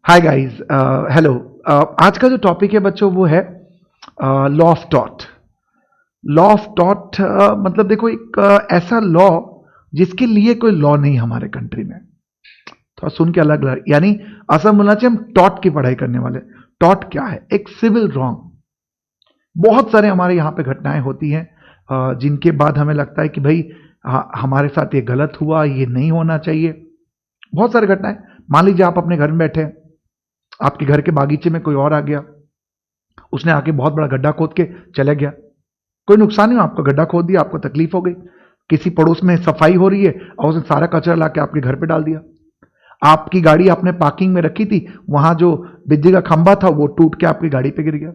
Hi guys, hello. आज का जो टॉपिक है बच्चों वो है law of taught. Law of taught मतलब देखो एक ऐसा लॉ जिसके लिए कोई लॉ नहीं हमारे कंट्री में। थोड़ा सुन के अलग लग, यानी ऐसा बोलना चाहिए हम टॉट की पढ़ाई करने वाले। टॉट क्या है? एक सिविल रॉन्ग। बहुत सारे हमारे यहाँ पे घटनाएं होती हैं जिनके बाद हमें लगता है कि भाई हमारे साथ ये गलत हुआ, ये नहीं होना चाहिए। बहुत सारी घटनाएं। मान लीजिए आप अपने घर में बैठे हैं, आपके घर के बागीचे में कोई और आ गया, उसने आके बहुत बड़ा गड्ढा खोद के चले गया। कोई नुकसान नहीं, आपका गड्ढा खोद दिया, आपको तकलीफ हो गई। किसी पड़ोस में सफाई हो रही है और उसने सारा कचरा लाके आपके घर पे डाल दिया। आपकी गाड़ी आपने पार्किंग में रखी थी, वहां जो बिजली का खंभा था वो टूट के आपकी गाड़ी पे गिर गया।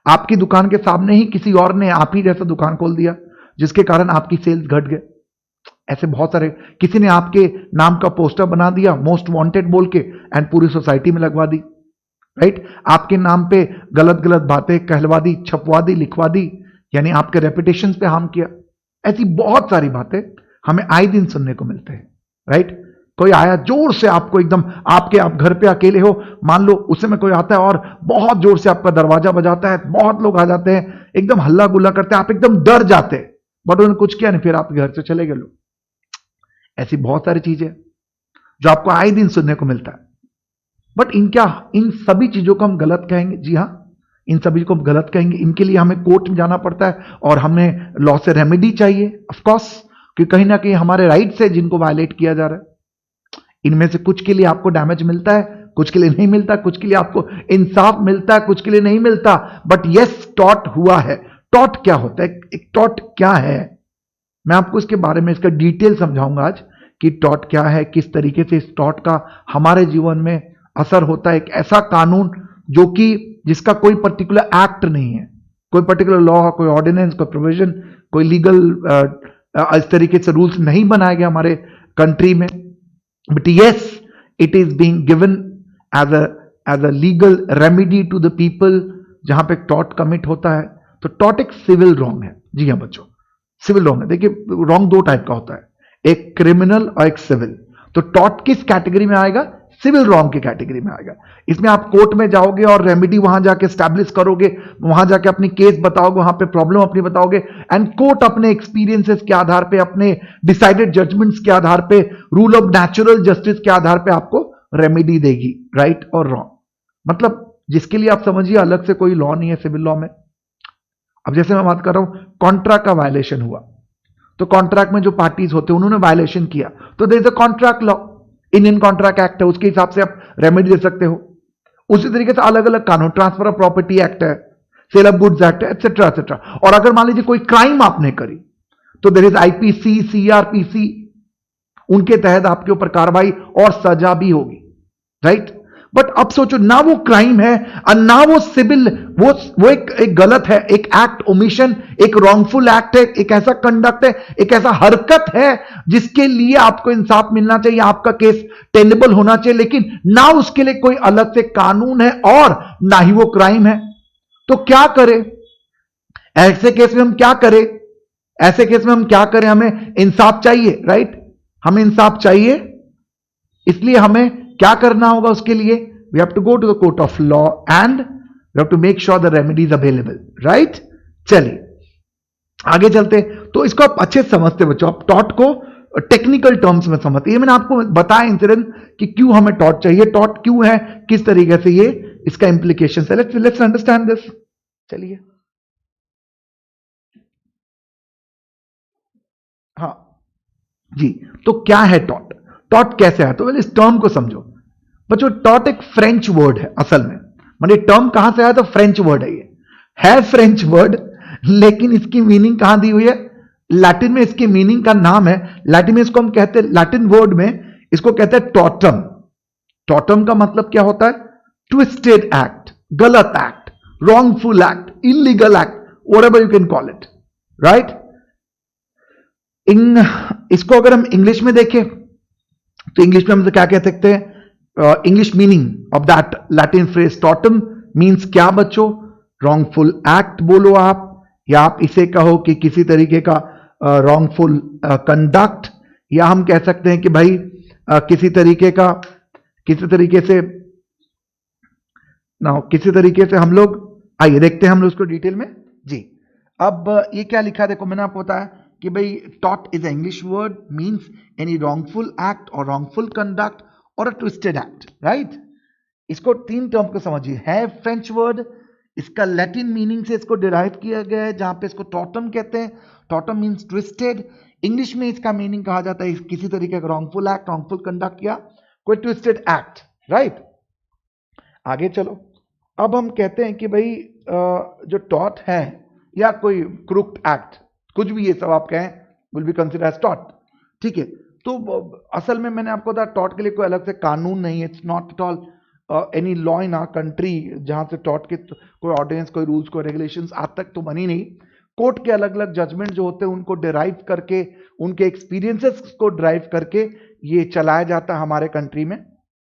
आपकी दुकान के सामने ही किसी और ने आप ही जैसा दुकान खोल दिया, जिसके कारण आपकी सेल्स घट गए। ऐसे बहुत सारे। किसी ने आपके नाम का पोस्टर बना दिया मोस्ट वांटेड बोल के, एंड पूरी सोसाइटी में लगवा दी। राइट? आपके नाम पे गलत गलत बातें कहलवा दी, छपवा दी, लिखवा दी, यानी आपके रेपुटेशन पे हार्म किया। ऐसी बहुत सारी बातें हमें आए दिन सुनने को मिलते हैं। राइट? कोई आया जोर से आपको एकदम, आप घर पे अकेले हो, मान लो उस समय कोई आता है और बहुत जोर से आपका दरवाजा बजाता है, बहुत लोग आ जाते हैं, एकदम हल्ला गुल्ला करते हैं, आप एकदम डर जाते हैं, बट उन्होंने कुछ किया नहीं, फिर आपके घर से चले गए लोग। ऐसी बहुत सारी चीजें जो आपको आए दिन सुनने को मिलता है। बट इन सभी चीजों को हम गलत कहेंगे? जी हां, इन सभी को हम गलत कहेंगे। इनके लिए हमें कोर्ट में जाना पड़ता है और हमें लॉ से रेमेडी चाहिए, ऑफ कोर्स, क्योंकि कहीं ना कहीं हमारे राइट्स है जिनको वायलेट किया जा रहा है। इनमें से कुछ के लिए आपको डैमेज मिलता है, कुछ के लिए नहीं मिलता, कुछ के लिए आपको इंसाफ मिलता है, कुछ के लिए नहीं मिलता। बट यस, टॉट हुआ है। टॉट क्या होता है? एक टॉट क्या है, मैं आपको इसके बारे में इसका डिटेल समझाऊंगा आज कि टॉट क्या है, किस तरीके से इस टॉट का हमारे जीवन में असर होता है। एक ऐसा कानून जो कि जिसका कोई पर्टिकुलर एक्ट नहीं है, कोई पर्टिकुलर लॉ, कोई ऑर्डिनेंस, कोई प्रोविजन, कोई लीगल इस तरीके से रूल्स नहीं बनाए गए हमारे कंट्री में। But yes, it is being given as a legal remedy to the people जहां पे टॉट कमिट होता है। तो टॉट एक सिविल रॉन्ग है। जी हाँ बच्चों, सिविल रॉन्ग है। देखिए, रॉन्ग दो टाइप का होता है, एक क्रिमिनल और एक सिविल। तो टॉट किस कैटेगरी में आएगा? सिविल रॉन्ग की कैटेगरी में आएगा। इसमें आप कोर्ट में जाओगे और रेमेडी वहां जाके स्टैब्लिश करोगे, वहां जाके अपनी केस बताओगे, वहां पे प्रॉब्लम अपनी बताओगे, एंड कोर्ट अपने एक्सपीरियंसेस के आधार पे, अपने डिसाइडेड जजमेंट्स के आधार पे, रूल ऑफ नेचुरल जस्टिस के आधार पे आपको रेमेडी देगी, राइट और रॉन्ग। मतलब जिसके लिए आप समझिए अलग से कोई लॉ नहीं है सिविल लॉ में। अब जैसे मैं बात कर रहा हूं, कॉन्ट्रैक्ट का वायलेशन हुआ, तो कॉन्ट्रैक्ट में जो पार्टीज होते हैं उन्होंने वायलेशन किया, तो there is a contract law, Indian contract act है, उसके हिसाब से आप रेमेडी दे सकते हो। उसी तरीके से अलग अलग कानून, ट्रांसफर ऑफ प्रॉपर्टी एक्ट है, सेल ऑफ गुड्स एक्ट है, एटसेट्रा एटसेट्रा। और अगर मान लीजिए कोई क्राइम आपने करी तो देयर इज आईपीसी, सीआरपीसी, उनके तहत आपके ऊपर कार्रवाई और सजा भी होगी। राइट? बट अब सोचो, ना वो क्राइम है और ना वो सिविल, वो एक गलत है, एक एक्ट ओमिशन, एक रॉन्गफुल एक्ट है, एक ऐसा कंडक्ट है, एक ऐसा हरकत है जिसके लिए आपको इंसाफ मिलना चाहिए, आपका केस टेनेबल होना चाहिए, लेकिन ना उसके लिए कोई अलग से कानून है और ना ही वो क्राइम है। तो क्या करें ऐसे केस में? हम क्या करें ऐसे केस में? हम क्या करें? हमें इंसाफ चाहिए, राइट? हमें इंसाफ चाहिए, इसलिए हमें क्या करना होगा? उसके लिए we have to go to the court of law and we have to make sure the remedies available, right? चलिए आगे चलते। तो इसको आप अच्छे से समझते बच्चों, आप टॉट को टेक्निकल टर्म्स में समझते। ये मैंने आपको बताया इंसिडेंट कि क्यों हमें टॉट चाहिए, टॉट क्यों है, किस तरीके से ये इसका इंप्लीकेशन है। Let's understand this. चलिए, हाँ जी, तो क्या है टॉट? टॉट कैसे है? तो पहले इस टर्म को समझो बच्चों। टॉट एक फ्रेंच वर्ड है असल में, मतलब टर्म कहां से आया? तो फ्रेंच वर्ड है, ये है फ्रेंच वर्ड, लेकिन इसकी मीनिंग कहां दी हुई है? लैटिन में इसकी मीनिंग का नाम है, लैटिन में इसको हम कहते हैं, लैटिन वर्ड में इसको कहते हैं टॉटम। टॉटम का मतलब क्या होता है? ट्विस्टेड एक्ट, गलत act, wrongful act, illegal act, whatever you can call it, right? इसको अगर हम इंग्लिश में देखें तो इंग्लिश में हम क्या कह सकते हैं? English meaning of that Latin phrase Tatum means क्या बच्चों? रॉन्गफुल एक्ट बोलो आप, या आप इसे कहो कि किसी तरीके का रॉन्गफुल कंडक्ट, या हम कह सकते हैं कि भाई किसी तरीके से ना किसी तरीके से हम लोग, आइए देखते हैं हम लोग उसको डिटेल में जी। अब ये क्या लिखा है, देखो मैंने आपको बताया कि भाई taught is English word, means any wrongful act और रॉन्गफुल कंडक्ट और अ ट्विस्टेड एक्ट, राइट। इसको तीन टर्म को समझिए, है फ्रेंच वर्ड, इसका लैटिन मीनिंग से इसको डिराइव किया गया है, जहां पे इसको टॉटम कहते हैं। Tatum means twisted. इंग्लिश में इसका मीनिंग कहा जाता है किसी तरीके का रॉन्गफुल एक्ट, रॉन्गफुल कंडक्ट या कोई ट्विस्टेड एक्ट, राइट। आगे चलो, अब हम कहते हैं कि भाई जो टॉट है या कोई क्रुक्ड एक्ट, कुछ भी ये सब आप कहें, विल बी कंसिडर एज टॉट, ठीक है। तो असल में मैंने आपको बताया टॉट के लिए कोई अलग से कानून नहीं है, it's not at all any law in our country जहां से टॉट के कोई ऑर्डिनेंस, कोई रूल्स, कोई रेगुलेशंस आज तक तो बनी नहीं। कोर्ट के अलग अलग जजमेंट जो होते हैं उनको डिराइव करके, उनके एक्सपीरियंसेस को ड्राइव करके ये चलाया जाता है हमारे कंट्री में,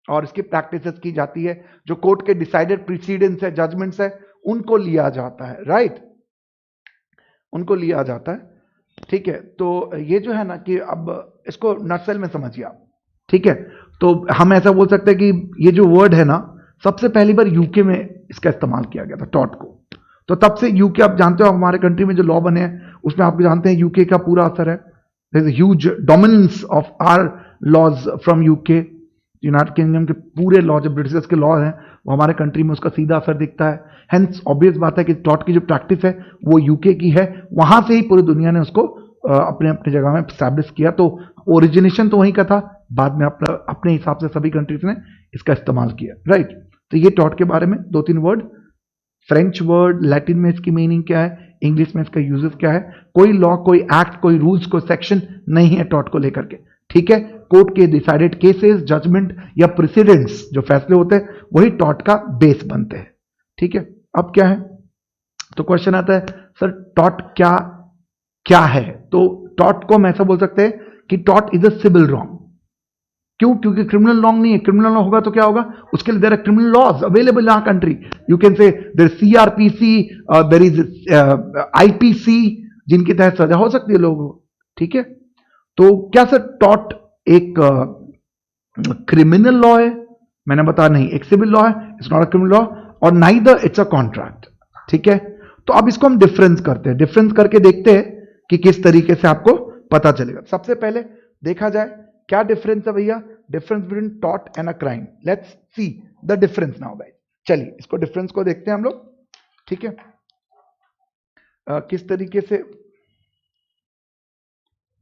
और इसकी प्रैक्टिसेस की जाती है। जो कोर्ट के डिसाइडेड प्रीसीडेंस है, जजमेंट्स है, उनको लिया जाता है, राइट, उनको लिया जाता है, ठीक है। तो ये जो है ना कि अब इसको नक्सल में समझिए आप, ठीक है। तो हम ऐसा बोल सकते हैं कि ये जो वर्ड है ना, सबसे पहली बार यूके में इसका इस्तेमाल किया गया था टॉट को। तो तब से यूके, आप जानते हो हमारे कंट्री में जो लॉ बने हैं उसमें आप जानते हैं यूके का पूरा असर है। There is a huge dominance of our laws from UK. United Kingdom के पूरे लॉ, जो ब्रिटिशर्स के लॉ हैं, वो हमारे कंट्री में उसका सीधा असर दिखता है। हेंस ऑब्वियस बात है कि टॉट की जो प्रैक्टिस है वो यूके की है, वहां से ही पूरी दुनिया ने उसको अपने अपने जगह में स्टैब्लिश किया। तो ओरिजिनेशन तो वहीं का था, बाद में अपने हिसाब से सभी कंट्रीज ने इसका इस्तेमाल किया, राइट। तो ये टॉट के बारे में दो तीन वर्ड, फ्रेंच वर्ड, लैटिन में इसकी मीनिंग क्या है, इंग्लिश में इसका यूजेस क्या है। कोई लॉ, कोई एक्ट, कोई रूल्स, कोई सेक्शन नहीं है टॉट को लेकर के, ठीक है। कोर्ट के डिसाइडेड केसेस, जजमेंट या प्रेसिडेंट्स, जो फैसले होते हैं वही टॉट का बेस बनते हैं, ठीक है। अब क्या है, तो क्वेश्चन आता है सर टॉट क्या क्या है। तो टॉट को हम ऐसा बोल सकते हैं कि टॉट इज अ सिविल रॉन्ग। क्यों? क्योंकि क्रिमिनल रॉन्ग नहीं है। क्रिमिनल लॉ होगा तो क्या होगा, उसके लिए there are criminal laws available in our country. You can say there CrPC, there is IPC, जिनके तहत सजा हो सकती है लोगों को, ठीक है। तो क्या सर टॉट एक क्रिमिनल लॉ है? मैंने बताया नहीं, एक सिविल लॉ है, it's not a criminal law, और नाइदर इट्स अ कॉन्ट्रैक्ट, ठीक है। तो अब इसको हम डिफरेंस करते हैं, डिफरेंस करके देखते हैं कि किस तरीके से आपको पता चलेगा। सबसे पहले देखा जाए क्या डिफरेंस है भैया, difference between taught and a crime. Let's see the difference now guys. चलिए इसको डिफरेंस को देखते हैं हम लोग, ठीक है। किस तरीके से,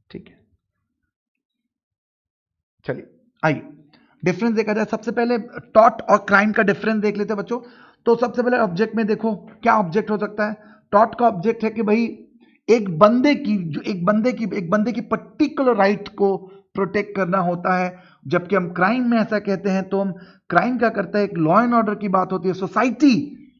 ठीक है, चलिए आइए डिफरेंस देखा जाए। सबसे पहले टॉट और क्राइम का डिफरेंस देख लेते हैं बच्चों। तो सबसे पहले ऑब्जेक्ट में देखो क्या ऑब्जेक्ट हो सकता है। टॉट का ऑब्जेक्ट है कि भाई एक बंदे की, जो एक बंदे की पर्टिकुलर राइट को प्रोटेक्ट करना होता है। जबकि हम क्राइम में ऐसा कहते हैं, तो हम क्राइम क्या करता है, एक लॉ एंड ऑर्डर की बात होती है, society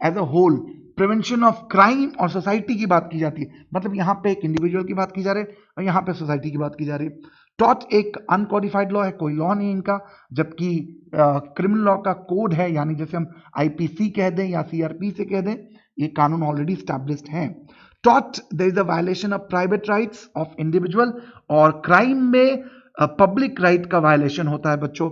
as a whole, prevention of crime और सोसाइटी की बात की जाती है। मतलब यहां पे एक इंडिविजुअल की बात की जा रही है और यहां पे सोसाइटी की बात की जा रही है। टॉट एक अनकोडिफाइड लॉ है, कोई लॉ नहीं इनका। जबकि क्रिमिनल लॉ का कोड है, यानी जैसे हम आईपीसी कह दें या सीआरपी से कह दें, ये कानून ऑलरेडी स्टैब्लिश्ड है। टॉट there is a violation of private rights of individual, और क्राइम में पब्लिक राइट का वायलेशन होता है बच्चों,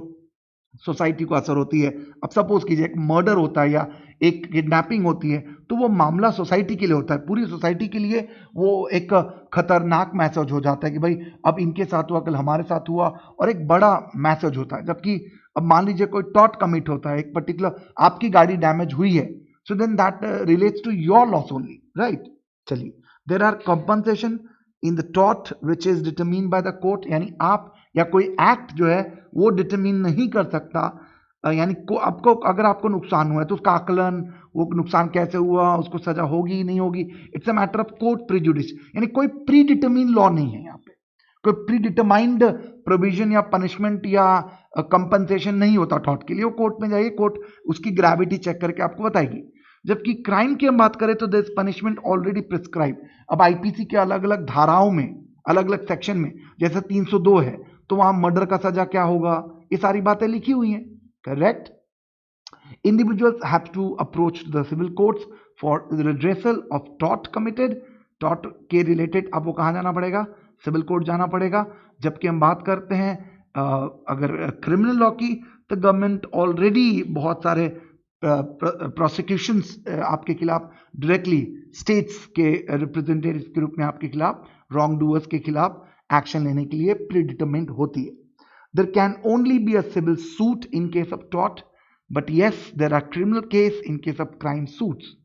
सोसाइटी को असर होती है। अब सपोज कीजिए एक मर्डर होता है या एक किडनैपिंग होती है, तो वो मामला सोसाइटी के लिए होता है, पूरी सोसाइटी के लिए वो एक खतरनाक मैसेज हो जाता है कि भाई अब इनके साथ हुआ, कल हमारे साथ हुआ, और एक बड़ा मैसेज होता है। जबकि अब मान लीजिए कोई टॉट कमिट होता है, एक पर्टिकुलर आपकी गाड़ी डैमेज हुई है, so then that relates to your loss only, right. चलिए, there are compensation in the टॉट which is determine by the court, यानी आप या कोई एक्ट जो है वो डिटरमिन नहीं कर सकता, यानी आपको अगर आपको नुकसान हुआ है तो उसका आकलन, वो नुकसान कैसे हुआ, उसको सजा होगी नहीं होगी, it's a matter of court prejudice. यानी कोई प्री डिटरमिन लॉ नहीं है यहाँ पे, कोई प्री डिटरमाइंड प्रोविजन या पनिशमेंट या कंपनसेशन नहीं होता टॉट के लिए। वो कोर्ट में जाइए, कोर्ट उसकी ग्रेविटी चेक करके आपको बताएगी। जबकि क्राइम की हम बात करें तो दिस पनिशमेंट ऑलरेडी प्रिस्क्राइब। अब आईपीसी के अलग अलग धाराओं में, अलग अलग सेक्शन में, जैसे 302 है, तो वहां मर्डर का सजा क्या होगा, ये सारी बातें लिखी हुई हैं, correct. Individuals have to approach the civil courts for the redressal of tort committed. Taught के रिलेटेड आपको कहाँ जाना पड़ेगा, सिविल कोर्ट जाना पड़ेगा। जबकि हम बात करते हैं अगर क्रिमिनल लॉ की, तो गवर्नमेंट ऑलरेडी बहुत सारे प्रोसिक्यूशंस आपके खिलाफ डायरेक्टली स्टेट्स के रिप्रेजेंटेटिव के रूप में आपके खिलाफ रॉन्ग डूअर्स के खिलाफ एक्शन लेने के लिए प्रीडिटरमाइंड होती है. There can only be a civil suit in case of tort, but yes, there are criminal case in case of crime suits.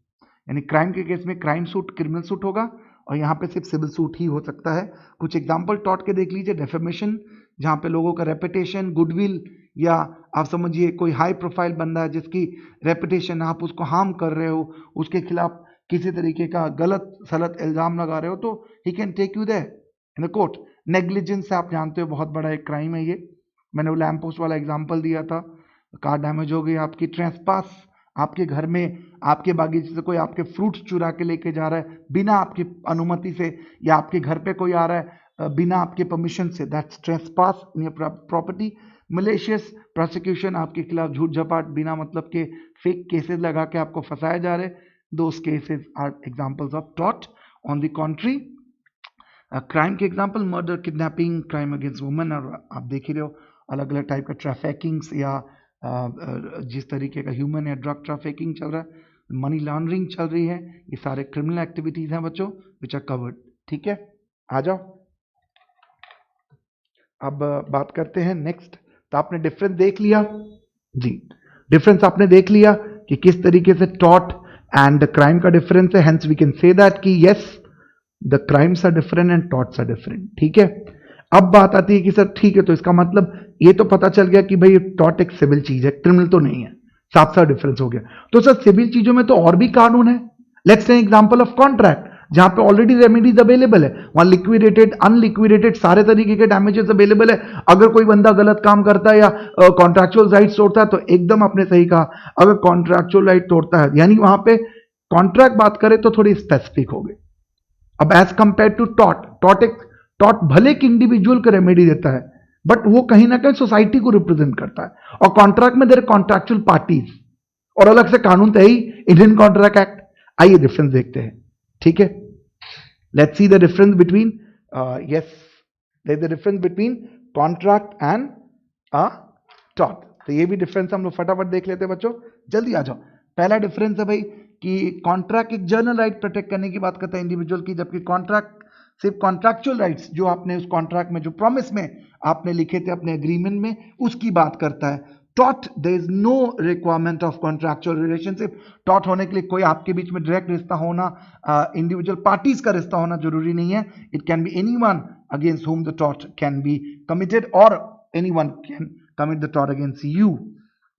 यानी क्राइम के केस में क्राइम सूट क्रिमिनल सूट होगा और यहाँ पे सिर्फ सिविल सूट ही हो सकता है. कुछ एग्जांपल टॉट के देख लीजिए. डेफेमेशन, जहाँ पे लोगों का रेपुटेशन, गुडविल, या आप समझिए कोई हाई प्रोफाइल बंदा है जिसकी रेपुटेशन आप उसको हार्म कर रहे हो, उसके खिलाफ किसी तरीके का गलत सलत इल्जाम लगा रहे हो, तो he can take you there in the court. Negligence आप जानते हो बहुत बड़ा एक क्राइम है ये. मैंने वो लैम्प पोस्ट वाला एग्जांपल दिया था. कार डैमेज हो गई आपकी. ट्रेसपास, आपके घर में आपके बागीचे से कोई आपके फ्रूट्स चुरा के लेके जा रहा है बिना आपकी अनुमति से, या आपके घर पे कोई आ रहा है बिना आपके परमिशन से, that's trespass in your property. Malicious prosecution, आपके खिलाफ झूठ झपाट बिना मतलब के फेक केसेस लगा के आपको फंसाए जा रहे, those cases are examples of टॉट. ऑन द कॉन्ट्री, क्राइम के example murder, kidnapping, crime against women, और आप देख ही रहे हो अलग अलग टाइप का ट्रैफिकिंग्स, या जिस तरीके का ह्यूमन या ड्रग ट्रैफिकिंग चल रहा है, मनी लॉन्ड्रिंग चल रही है, ये सारे क्रिमिनल एक्टिविटीज हैं बच्चों विच आर कवर्ड. ठीक है, आ जाओ अब बात करते हैं नेक्स्ट. तो आपने डिफरेंस देख लिया जी, डिफरेंस आपने देख लिया कि किस तरीके से टॉट एंड क्राइम का डिफरेंस है. Hence we can say that कि yes, the crimes are different and torts are different. ठीक है, अब बात आती है कि सर ठीक है, तो इसका मतलब ये तो पता चल गया कि भाई टॉट एक सिविल चीज है, क्रिमिनल तो नहीं है, साफ साफ डिफरेंस हो गया. तो सर सिविल चीजों में तो और भी कानून है. Let's take example of contract, जहां पे ऑलरेडी रेमेडीज अवेलेबल है, वहां लिक्विडेटेड, अनलिक्विडेटेड सारे तरीके के डैमेजेस अवेलेबल है. अगर कोई बंदा गलत काम करता है या कॉन्ट्रैक्चुअल राइट्स तोड़ता है, तो एकदम आपने सही कहा, अगर कॉन्ट्रैक्चुअल राइट तोड़ता है, यानी वहां पे कॉन्ट्रैक्ट बात करें तो थोड़ी स्पेसिफिक हो गई. अब एज कंपेयर टू टॉट भले एक इंडिविजुअल को रेमेडी देता है, बट वो कहीं ना कहीं सोसाइटी को रिप्रेजेंट करता है. और कॉन्ट्रैक्ट में देर कॉन्ट्रैक्चुअल पार्टीज, और अलग से कानून तो है ही, इंडियन कॉन्ट्रैक्ट एक्ट. आइए डिफरेंस देखते हैं. ठीक है, let's see the difference between yes, there is the difference between contract and टॉट. तो ये भी डिफरेंस हम लोग फटाफट देख लेते हैं बच्चों, जल्दी आ जाओ. पहला डिफरेंस है भाई कि कॉन्ट्रैक्ट एक जर्नल राइट प्रोटेक्ट करने की बात करता है इंडिविजुअल की, जबकि कॉन्ट्रैक्ट सिर्फ कॉन्ट्रैक्चुअल राइट्स जो आपने उस कॉन्ट्रैक्ट में, जो प्रॉमिस में आपने लिखे थे अपने एग्रीमेंट में, उसकी बात करता है. टॉट, there is no requirement of contractual relationship. टॉट होने के लिए कोई आपके बीच में डायरेक्ट रिश्ता होना, इंडिविजुअल पार्टीज का रिश्ता होना जरूरी नहीं है. It can be anyone against whom the tort can be committed, or anyone can commit the tort against you.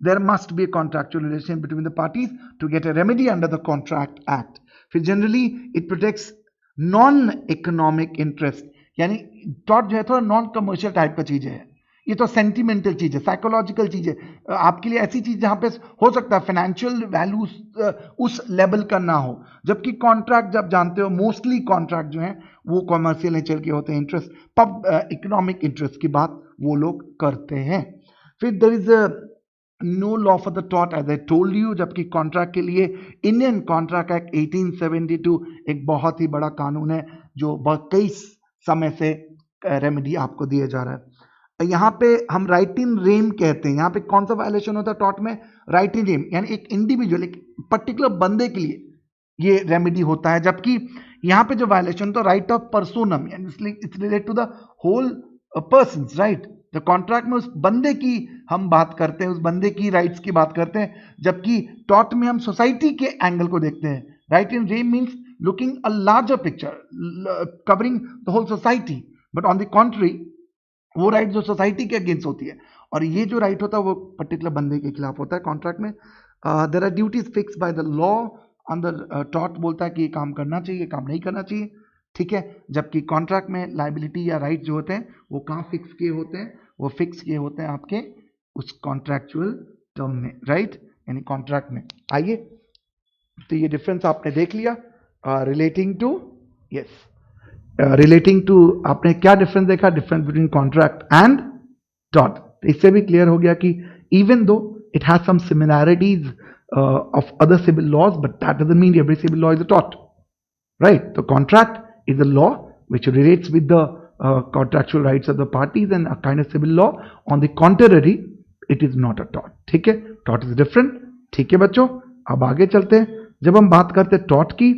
There must be a contractual relation between the parties to get a remedy under the Contract Act. फिर generally it protects non-economic interest, यानी tort जो है थोड़ा non commercial type का चीज है, ये तो सेंटिमेंटल चीज है, साइकोलॉजिकल चीज है. आपके लिए ऐसी चीज जहां पे हो सकता है फाइनेंशियल वैल्यू उस लेवल का ना हो, जबकि कॉन्ट्रैक्ट जब जानते हो मोस्टली कॉन्ट्रैक्ट जो है वो कमर्शियल नेचर के होते हैं. इंटरेस्ट, इकोनॉमिक इंटरेस्ट की बात वो लोग करते हैं. फिर there is no law for the टॉट एज आई टोल्ड यू, जबकि कॉन्ट्रैक्ट के लिए इंडियन कॉन्ट्रैक्ट एक्ट 1872 एक बहुत ही बड़ा कानून है जो कई समय से रेमेडी आपको दिया जा रहा है. यहाँ पे हम राइट इन रेम कहते हैं. यहाँ पे कौन सा वायलेशन होता है टॉट में? राइट इन रेम, यानी एक इंडिविजुअल, एक पर्टिकुलर बंदे के लिए ये रेमेडी होता है, जबकि यहाँ पे जो वायलेशन तो राइट ऑफ पर्सोनम, यानी it's related to the whole person right. The contract में उस बंदे की हम बात करते हैं, उस बंदे की राइट्स की बात करते हैं, जबकि टॉट में हम सोसाइटी के एंगल को देखते हैं. Right in rem means looking a larger picture covering the whole society, but on the contrary वो राइट जो सोसाइटी के अगेंस्ट होती है, और ये जो राइट होता है वो पर्टिकुलर बंदे के खिलाफ होता है. कॉन्ट्रैक्ट में there are duties fix by the law. अंदर टॉट बोलता है कि ये काम करना चाहिए, काम नहीं करना चाहिए. ठीक है, जबकि कॉन्ट्रैक्ट में लाइबिलिटी या राइट जो होते हैं वो कहाँ फिक्स किए होते हैं? वो फिक्स किए होते हैं आपके उस कॉन्ट्रैक्चुअल टर्म में, राइट, यानी कॉन्ट्रैक्ट में. आइए, तो ये डिफरेंस आपने देख लिया relating to yes, relating to आपने क्या डिफरेंस देखा? डिफरेंस बिटवीन कॉन्ट्रैक्ट एंड टॉट. इससे भी क्लियर हो गया कि even though it has some similarities of other civil laws, but that doesn't mean every civil law is a tort, right? The contract is a law which relates with the contractual rights of the parties and a kind of civil law. On the contrary, it is not a tort. ठीक है, tort is different. ठीक है बच्चों, अब आगे चलते हैं। जब हम बात करते हैं टॉट की,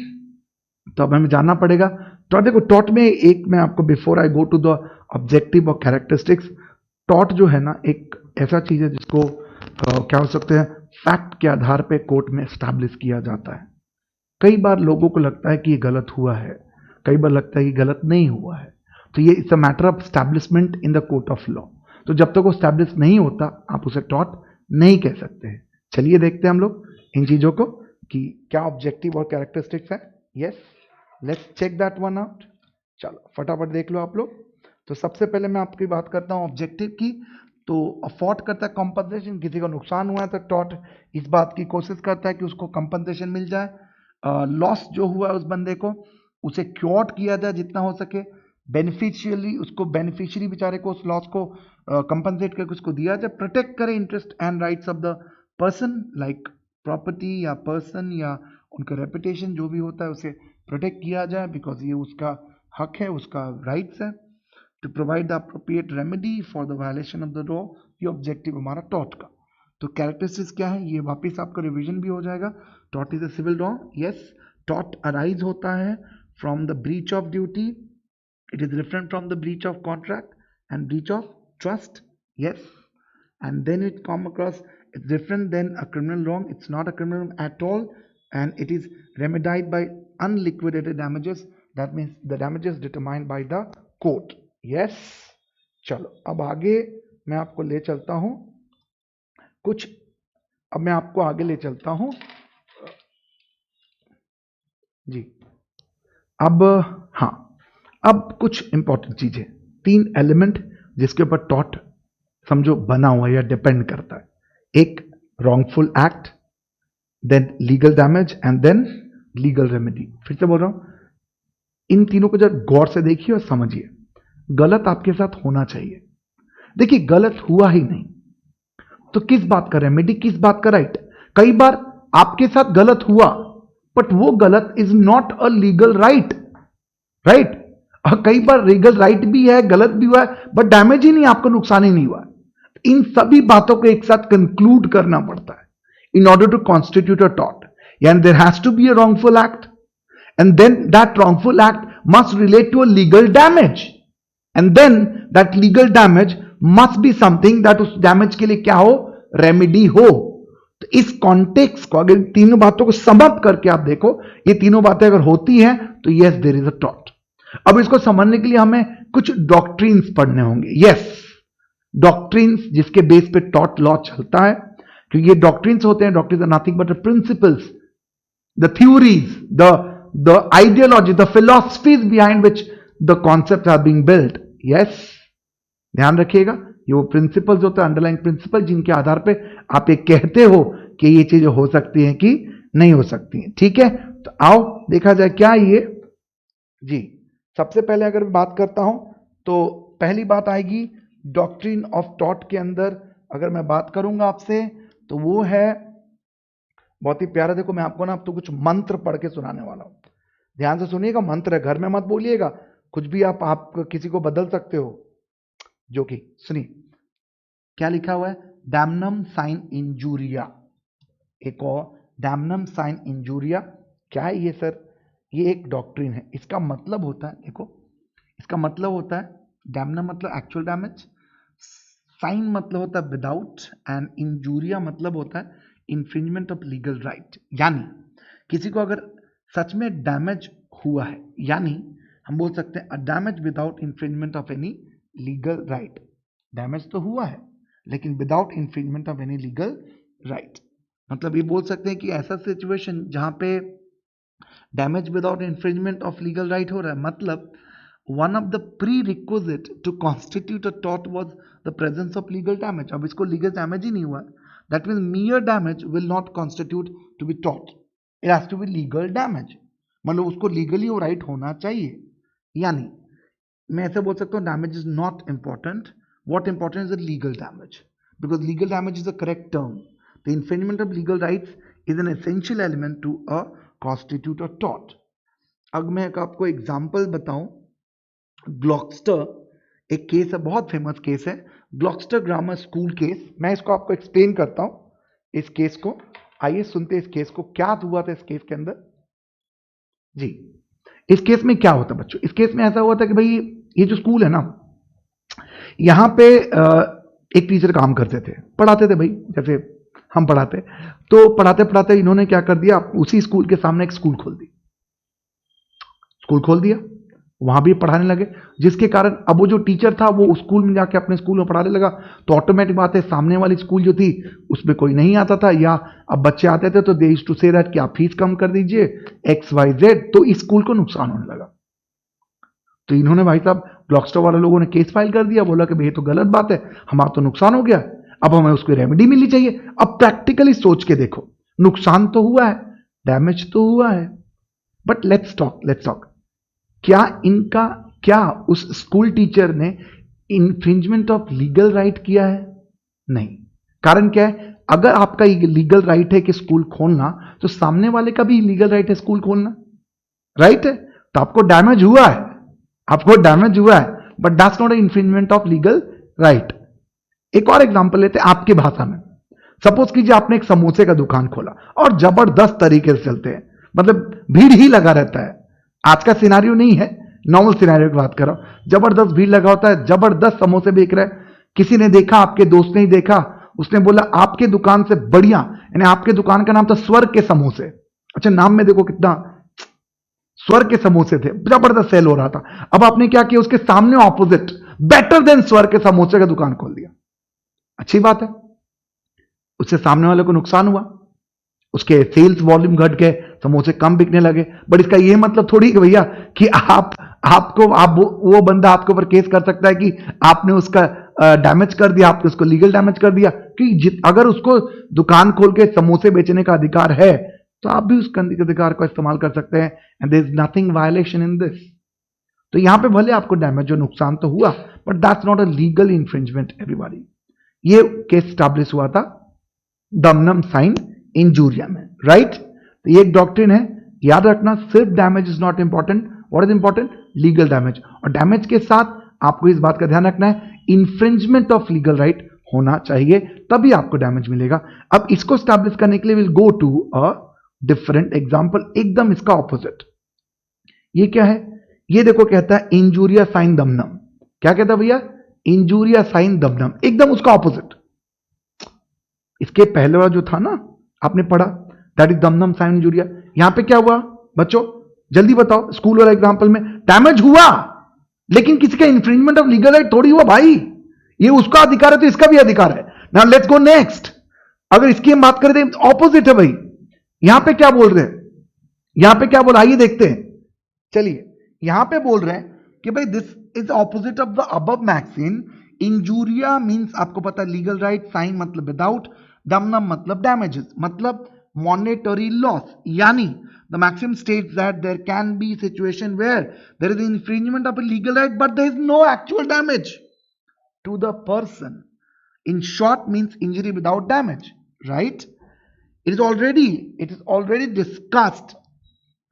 तो अब हमें जानना पड़ेगा टॉट। देखो टॉट में एक मैं आपको, before I go to the objective और कैरेक्टरिस्टिक्स, टॉट जो है ना एक ऐसा चीज है जिसको क्या हो सकते हैं, फैक्ट के आधार पे कोर्ट में स्टैब्लिश किया जाता है। कई बार लोगों को लगता है कि ये गलत हुआ है, कई बार लगता है कि गलत नहीं हुआ है, तो ये it's a matter of establishment in the court of law. तो जब तक वो स्टैब्लिश नहीं होता आप उसे टॉट नहीं कह सकते हैं। चलिए देखते हैं हम लोग इन चीजों को कि क्या ऑब्जेक्टिव और कैरेक्टरिस्टिक्स है। Yes, let's check that one out. चलो फटाफट देख लो आप लोग। तो सबसे पहले मैं आपकी बात करता हूं ऑब्जेक्टिव की। तो अफोर्ड करता है कंपनसेशन, किसी को नुकसान हुआ है तो टॉट इस बात की कोशिश करता है कि उसको कंपनसेशन मिल जाए। लॉस जो हुआ है उस बंदे को उसे क्योर्ड किया जाए जितना हो सके, बेनिफिशियली उसको, बेनिफिशियरी बेचारे को उस लॉस को कंपनसेट करके उसको दिया जाए, प्रोटेक्ट करे interest and rights of the person, like property या पर्सन या उनका रेपुटेशन जो भी होता है उसे प्रोटेक्ट किया जाए, बिकॉज ये उसका हक है, उसका राइट्स है। To provide the appropriate remedy for the violation of the law, ये ऑब्जेक्टिव हमारा टॉट का। तो कैरेक्टरिस्टिक्स क्या है, ये वापिस आपका रिवीजन भी हो जाएगा। Taught is a civil law. Yes, taught arise होता है from the breach of duty, it is different from the breach of contract and breach of trust. Yes, and then it come across, it's different than a criminal wrong. It's not a criminal wrong at all, and it is remedied by unliquidated damages. That means the damages determined by the court. Yes, चलो अब आगे मैं आपको ले चलता हूं कुछ, अब मैं आपको आगे ले चलता हूं जी। अब हाँ, अब कुछ इंपॉर्टेंट चीजें, 3 एलिमेंट जिसके ऊपर टॉट समझो बना हुआ या डिपेंड करता है। एक wrongful act, then legal damage and then legal remedy. फिर से बोल रहा हूं, इन तीनों को जब गौर से देखिए और समझिए। गलत आपके साथ होना चाहिए। देखिए गलत हुआ ही नहीं तो किस बात का रेमेडी, किस बात का राइट। कई बार आपके साथ गलत हुआ बट वो गलत is not a legal right, right. और कई बार लीगल राइट भी है, गलत भी हुआ है, बट डैमेज ही नहीं, आपको नुकसान ही नहीं हुआ। इन सभी बातों को एक साथ कंक्लूड करना पड़ता है in order to constitute a टॉट। यानी there has to be a wrongful act and then that wrongful act must relate to a legal damage and then that legal damage must be something that उस damage के लिए क्या हो, remedy हो। तो इस कॉन्टेक्स्ट को, अगर तीनों बातों को समअप करके आप देखो, ये तीनों बातें अगर होती हैं तो यस देयर इज अ टॉट। अब इसको समझने के लिए हमें कुछ डॉक्ट्रिन्स पढ़ने होंगे। यस, डॉक्ट्रिन्स जिसके बेस पे टॉट लॉ चलता है, क्योंकि ये डॉक्ट्रिन्स होते हैं। Doctrines are nothing but the principles, the theories, the ideology, the philosophies behind which the concept are being built. Yes, ध्यान रखिएगा, ये वो प्रिंसिपल्स होते हैं, अंडरलाइंग प्रिंसिपल, जिनके आधार पे आप ये कहते हो कि ये चीजें हो सकती हैं कि नहीं हो सकती हैं। ठीक है, तो आओ देखा जाए क्या ये जी। सबसे पहले अगर बात करता हूं तो पहली बात आएगी डॉक्ट्रिन ऑफ टॉट के अंदर। अगर मैं बात करूंगा आपसे तो वो है बहुत ही प्यारा। देखो मैं आपको ना अब तो कुछ मंत्र पढ़ के सुनाने वाला हूं, ध्यान से सुनिएगा। मंत्र है, घर में मत बोलिएगा, कुछ भी आप किसी को बदल सकते हो। जो कि सुनिए क्या लिखा हुआ है, डैमनम साइन इंजूरिया। एक और डैमनम साइन इंजूरिया, क्या है ये सर? ये एक डॉक्ट्रिन है। इसका मतलब होता है, देखो इसका मतलब होता है, डैमनम मतलब एक्चुअल डैमेज, साइन मतलब होता है विदाउट, एंड इंजूरिया मतलब होता है इंफ्रिंजमेंट ऑफ लीगल राइट। यानी किसी को अगर सच में डैमेज हुआ है, यानी हम बोल सकते हैं damage without infringement of any legal right. Damage तो हुआ है लेकिन without infringement of any legal right. मतलब ये बोल सकते हैं कि ऐसा सिचुएशन जहां पे damage without infringement of legal right हो रहा है, मतलब one of the prerequisite to constitute a टॉट was the presence of legal damage. अब इसको लीगल डैमेज ही नहीं हुआ, that means mere damage will not constitute to be टॉट, it has to be legal damage. मतलब उसको legally वो राइट होना चाहिए। यानी मैं ऐसे बोल सकता हूँ damage is not important, what important is the legal damage, because legal damage is a correct term. The infringement of legal rights is an essential element to a constitute a टॉट। अब मैं आपको एग्जांपल बताऊं, ग्लॉक्स्टर एक case है, बहुत famous case है, ग्लॉक्स्टर grammar school case. मैं इसको आपको एक्सप्लेन करता हूं इस केस को। आइए सुनते हैं इस केस को, क्या हुआ था इस केस के अंदर जी। इस केस में क्या होता बच्चों, इस केस में ऐसा हुआ था कि भाई ये जो स्कूल है ना, यहां पे एक टीचर काम करते थे, पढ़ाते थे भाई, जैसे हम पढ़ाते, तो पढ़ाते पढ़ाते इन्होंने क्या कर दिया, उसी स्कूल के सामने एक स्कूल खोल दिया, वहां भी पढ़ाने लगे, जिसके कारण अब वो जो टीचर था वो उस स्कूल में जाके अपने स्कूल में पढ़ाने लगा, तो ऑटोमेटिक बात है सामने वाली स्कूल जो थी उसमें कोई नहीं आता था, या अब बच्चे आते थे तो they used to say that कि आप फीस कम कर दीजिए XYZ, तो इस स्कूल को नुकसान होने लगा। तो इन्होंने भाई साहब ब्लॉक स्टोर वाले लोगों ने केस फाइल कर दिया, बोला कि भाई तो गलत बात है, हमारा तो नुकसान हो गया, अब हमें उसकी रेमेडी मिलनी चाहिए। अब प्रैक्टिकली सोच के देखो, नुकसान तो हुआ है, डैमेज तो हुआ है, बट लेट्स टॉक क्या उस स्कूल टीचर ने इंफ्रिंजमेंट ऑफ लीगल राइट किया है? नहीं। कारण क्या है, अगर आपका लीगल राइट है कि स्कूल खोलना, तो सामने वाले का भी लीगल राइट है स्कूल खोलना, राइट है? तो आपको डैमेज हुआ है, but that's not infringement of legal right. एक और एग्जांपल लेते हैं आपके भाषा में। सपोज कीजिए आपने एक समोसे का दुकान खोला और जबरदस्त तरीके से चलते हैं, मतलब भीड़ ही लगा रहता है, आज का सिनारियो नहीं है, नॉर्मल सिनारियो की बात कर रहा हूं, जबरदस्त भीड़ लगा होता है, जबरदस्त समोसे बेच रहे हैं, किसी ने देखा, आपके दोस्त ने ही देखा, उसने बोला आपके दुकान से बढ़िया, यानी आपके दुकान का नाम था स्वर्ग के समोसे, अच्छा नाम में देखो कितना, स्वर्ग के समोसे थे, जबरदस्त सेल हो रहा था। अब आपने क्या किया, उसके सामने ऑपोजिट बेटर देन स्वर्ग के समोसे का दुकान खोल दिया, अच्छी बात है, उससे सामने वाले को नुकसान हुआ, उसके सेल्स वॉल्यूम घट गए, समोसे कम बिकने लगे, बट इसका यह मतलब थोड़ी कि भैया कि आप वो बंदा आपके ऊपर केस कर सकता है कि आपने उसका डैमेज कर दिया, आपने उसको लीगल डैमेज कर दिया, कि अगर उसको दुकान खोल के समोसे बेचने का अधिकार है तो आप भी उस अधिकार को इस्तेमाल कर सकते हैं, and there is nothing violation in this. तो यहां पे भले आपको डैमेज जो नुकसान तो हुआ, but that's not a legal infringement everybody. ये केस स्टैब्लिश हुआ था दमनम साइन इंजूरिया में, राइट? तो ये एक डॉक्ट्रिन है, याद रखना, सिर्फ damage is not important, what is important, legal damage, और डैमेज के साथ आपको इस बात का ध्यान रखना है इंफ्रिंजमेंट ऑफ लीगल राइट होना चाहिए, तभी आपको डैमेज मिलेगा। अब इसको स्टैब्लिश करने के लिए will go to a different example, एकदम इसका ऑपोजिट। ये क्या है, ये देखो कहता है इंजूरिया साइन दमनम, क्या कहता है भैया, इंजूरिया साइन दमनम, एकदम उसका ऑपोजिट। इसके पहले वाला जो था ना, आपने पढ़ा, दैट इज दमनम साइन इंजूरिया। यहां पे क्या हुआ बच्चों, जल्दी बताओ, स्कूल वाला एग्जांपल में डैमेज हुआ, लेकिन किसी का इंफ्रिंजमेंट ऑफ लीगल राइट थोड़ी हुआ भाई, ये उसका अधिकार है तो इसका भी अधिकार है। Now let's go next. अगर इसकी हम बात करें तो ऑपोजिट है भाई, यहां पे क्या बोल रहे हैं, यहां पे क्या बोल, आइए देखते हैं, चलिए यहां पे बोल रहे हैं कि भाई this is opposite of the above maxim. Injuria means आपको पता है लीगल राइट, साइन मतलब विदाउट, दमनम मतलब डैमेजेस, मतलब मॉनेटरी लॉस, यानी the maxim states that there can be situation where there is infringement of a legal right but there is no actual damage to the person. In short means injury without damage, right? It is already discussed,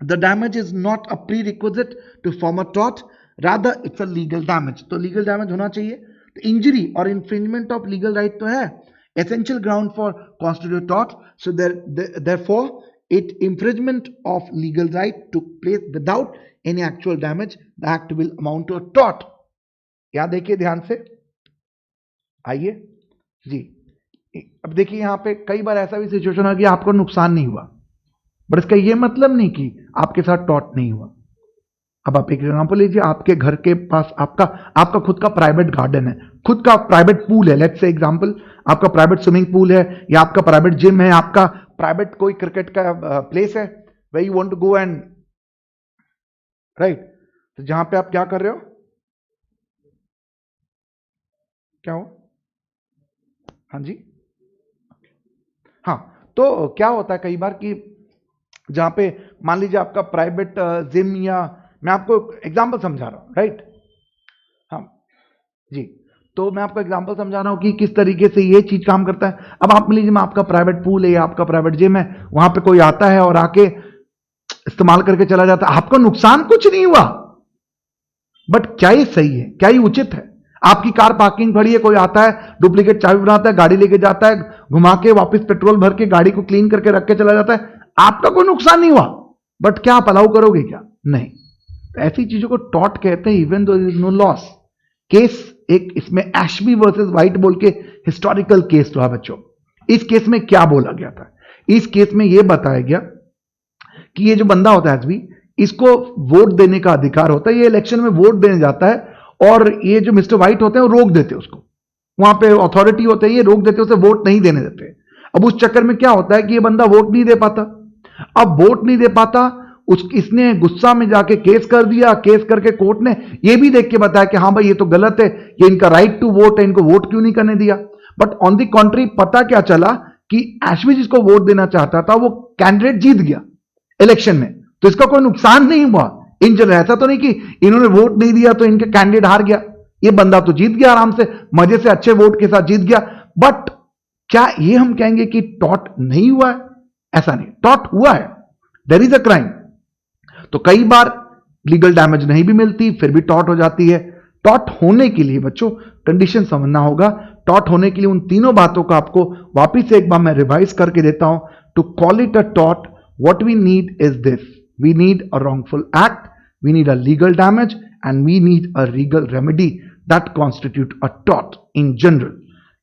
the damage is not a prerequisite to form a tort, rather it's a legal damage. तो legal damage होना चाहिए, तो injury और infringement of legal right तो है essential ground for constitute tort, so therefore it infringement of legal right took place without any actual damage, the act will amount to a tort. यहां देखिए ध्यान से, आइए जी, अब देखिए यहां पे कई बार ऐसा भी सिचुएशन है कि आपको नुकसान नहीं हुआ, बट इसका यह मतलब नहीं कि आपके साथ टॉर्ट नहीं हुआ। अब आप एक एग्जांपल लीजिए, आपके घर के पास आपका खुद का प्राइवेट गार्डन है, खुद का प्राइवेट पूल है, लेट्स से एग्जांपल, आपका प्राइवेट स्विमिंग पूल है, या आपका प्राइवेट जिम है, आपका प्राइवेट कोई क्रिकेट का प्लेस है, where you want to go and, right? तो जहां पे आप क्या कर रहे हो, क्या हो, हाँ जी, हाँ, तो क्या होता है कई बार कि जहां पे मान लीजिए आपका प्राइवेट जिम, या मैं आपको एग्जांपल समझा रहा हूं, राइट? हाँ जी, तो मैं आपको एग्जांपल समझा रहा हूं कि किस तरीके से ये चीज काम करता है। अब आप मान लीजिए आपका प्राइवेट पूल है या आपका प्राइवेट जिम है, वहां पे कोई आता है और आके इस्तेमाल करके चला जाता है, आपको नुकसान कुछ नहीं हुआ, बट क्या ये सही है, क्या ये उचित है? आपकी कार पार्किंग खड़ी है, कोई आता है डुप्लीकेट चाबी बनाता है, गाड़ी लेके जाता है, घुमा के वापस पेट्रोल भर के गाड़ी को क्लीन करके रख के चला जाता है, आपका कोई नुकसान नहीं हुआ, बट क्या आप अलाउ करोगे? क्या नहीं। ऐसी चीजों को टॉट कहते हैं, even though is no loss. Case एक इसमें एशबी वर्सेस वाइट बोल के हिस्टोरिकल केस रहा बच्चों। इस केस में क्या बोला गया था? इस केस में यह बताया गया कि ये जो बंदा होता है एशबी, इसको वोट देने का अधिकार होता है, ये इलेक्शन में वोट देने जाता है और ये जो मिस्टर वाइट होते हैं वो रोक देते हैं उसको, वहां पे अथॉरिटी होते हैं, ये रोक देते, उसे वोट नहीं देने देते। अब उस चक्कर में क्या होता है कि ये बंदा वोट नहीं दे पाता। अब वोट नहीं दे पाता, इसने गुस्सा में जाके केस कर दिया, केस करके कोर्ट ने ये भी देख के बताया कि हाँ भाई ये तो गलत है, ये इनका राइट टू वोट है, इनको वोट क्यों नहीं करने दिया। बट ऑन द कॉन्ट्री पता क्या चला कि एशबी जिसको वोट देना चाहता था वो कैंडिडेट जीत गया इलेक्शन में, तो इसका कोई नुकसान नहीं हुआ इन जनरल। ऐसा तो नहीं कि इन्होंने वोट नहीं दिया तो इनका कैंडिडेट हार गया, ये बंदा तो जीत गया आराम से, मजे से अच्छे वोट के साथ जीत गया। बट क्या ये हम कहेंगे कि टॉट नहीं हुआ है? ऐसा नहीं, टॉट हुआ है, देयर इज अ क्राइम। तो कई बार लीगल डैमेज नहीं भी मिलती, फिर भी टॉट हो जाती है। टॉट होने के लिए बच्चों कंडीशन समझना होगा। टॉट होने के लिए उन तीनों बातों को आपको वापिस से एक बार मैं रिवाइज करके देता हूं। To call it a taught, what we need is this, we need a wrongful act, we need a legal damage and we need a legal remedy that constitute a taught in general.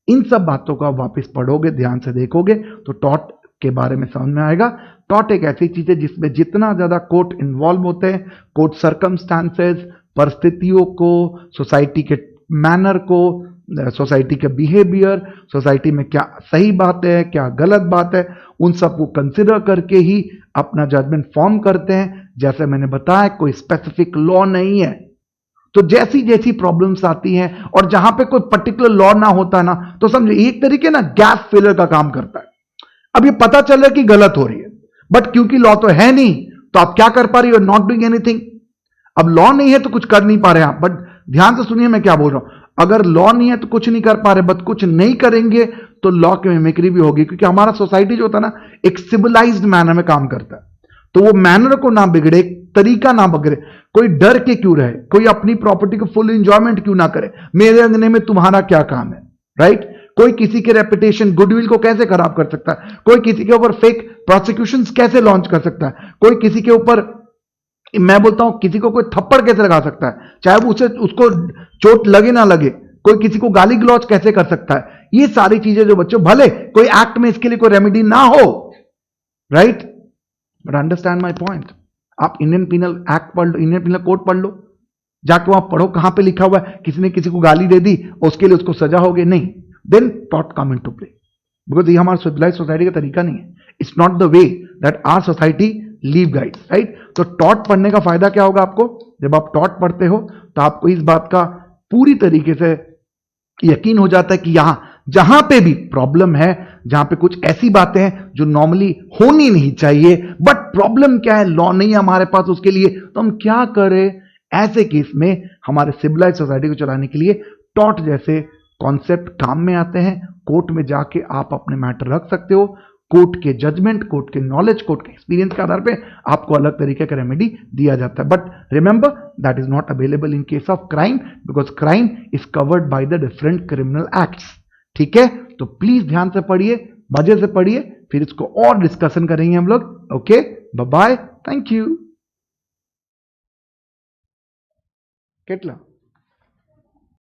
इन सब बातों को आप वापिस पढ़ोगे, ध्यान से देखोगे तो टॉट के बारे में समझ में आएगा। टॉट एक ऐसी चीज है जिसमें जितना ज्यादा कोर्ट इन्वॉल्व होते हैं, कोर्ट सर्कमस्टांसेस, परिस्थितियों को, सोसाइटी के मैनर को, सोसाइटी के बिहेवियर, सोसाइटी में क्या सही बात है क्या गलत बात है, उन सबको कंसिडर करके ही अपना जजमेंट फॉर्म करते हैं। जैसे मैंने बताया कोई स्पेसिफिक लॉ नहीं है, तो जैसी जैसी प्रॉब्लम्स आती हैं और जहां पे कोई पर्टिकुलर लॉ ना होता ना, तो समझे एक तरीके ना गैप फिलर का काम करता है। अब ये पता चल रहा है कि गलत हो रही है, बट क्योंकि लॉ तो है नहीं तो आप क्या कर पा रही हो? Not doing anything. अब लॉ नहीं है तो कुछ कर नहीं पा रहे आप, बट ध्यान से सुनिए मैं क्या बोल रहा हूं। अगर लॉ नहीं है तो कुछ नहीं कर पा रहे, बट कुछ नहीं करेंगे तो लॉ की मिमिक्री भी होगी, क्योंकि हमारा सोसाइटी जो होता है ना एक सिविलाइज्ड मैनर में काम करता है, तो वो मैनर को ना बिगड़े, तरीका ना बिगड़े। कोई डर के क्यों रहे, कोई अपनी प्रॉपर्टी को फुल एंजॉयमेंट क्यों ना करे, मेरे अंगने में तुम्हारा क्या काम है, राइट? कोई किसी के रेपुटेशन गुडविल को कैसे खराब कर सकता है, कोई किसी के ऊपर फेक प्रोसिक्यूशंस कैसे लॉन्च कर सकता है, कोई किसी के ऊपर, मैं बोलता हूं किसी को कोई थप्पड़ कैसे लगा सकता है, चाहे वो उसको चोट लगे ना लगे, कोई किसी को गाली गलौज कैसे कर सकता है। ये सारी चीजें जो बच्चों, भले कोई एक्ट में इसके लिए कोई रेमेडी ना हो, right, but understand my point. आप इंडियन पिनल एक्ट पढ़ लो, इंडियन पिनल कोड पढ़ लो, जाके वहां पढ़ो कहां पे लिखा हुआ है किसी ने किसी को गाली दे दी उसके लिए उसको सजा हो गई, नहीं। देन टॉट कम इनटू प्ले, बिकॉज ये हमारा सिविलाइज्ड सोसाइटी का तरीका नहीं है। It's not the way that our society leave guides, right? तो टॉट पढ़ने का फायदा क्या होगा आपको? जब आप टॉट पढ़ते हो तो आपको इस बात का पूरी तरीके से यकीन हो जाता है कि यहां जहां पे भी प्रॉब्लम है, जहां पे कुछ ऐसी बातें हैं जो नॉर्मली होनी नहीं चाहिए, बट प्रॉब्लम क्या है, लॉ नहीं है हमारे पास उसके लिए, तो हम क्या करें? ऐसे केस में हमारे सिविलाइज्ड सोसाइटी को चलाने के लिए टॉट जैसे कॉन्सेप्ट काम में आते हैं। कोर्ट में जाके आप अपने मैटर रख सकते हो, कोर्ट के जजमेंट, कोर्ट के नॉलेज, कोर्ट के एक्सपीरियंस के आधार पे आपको अलग तरीके का रेमेडी दिया जाता है। But remember that is not available in case of crime, because crime is covered by the different criminal acts. ठीक है, तो प्लीज ध्यान से पढ़िए, मजे से पढ़िए, फिर इसको और डिस्कशन करेंगे हम लोग। Okay, bye bye, thank you. કેટલા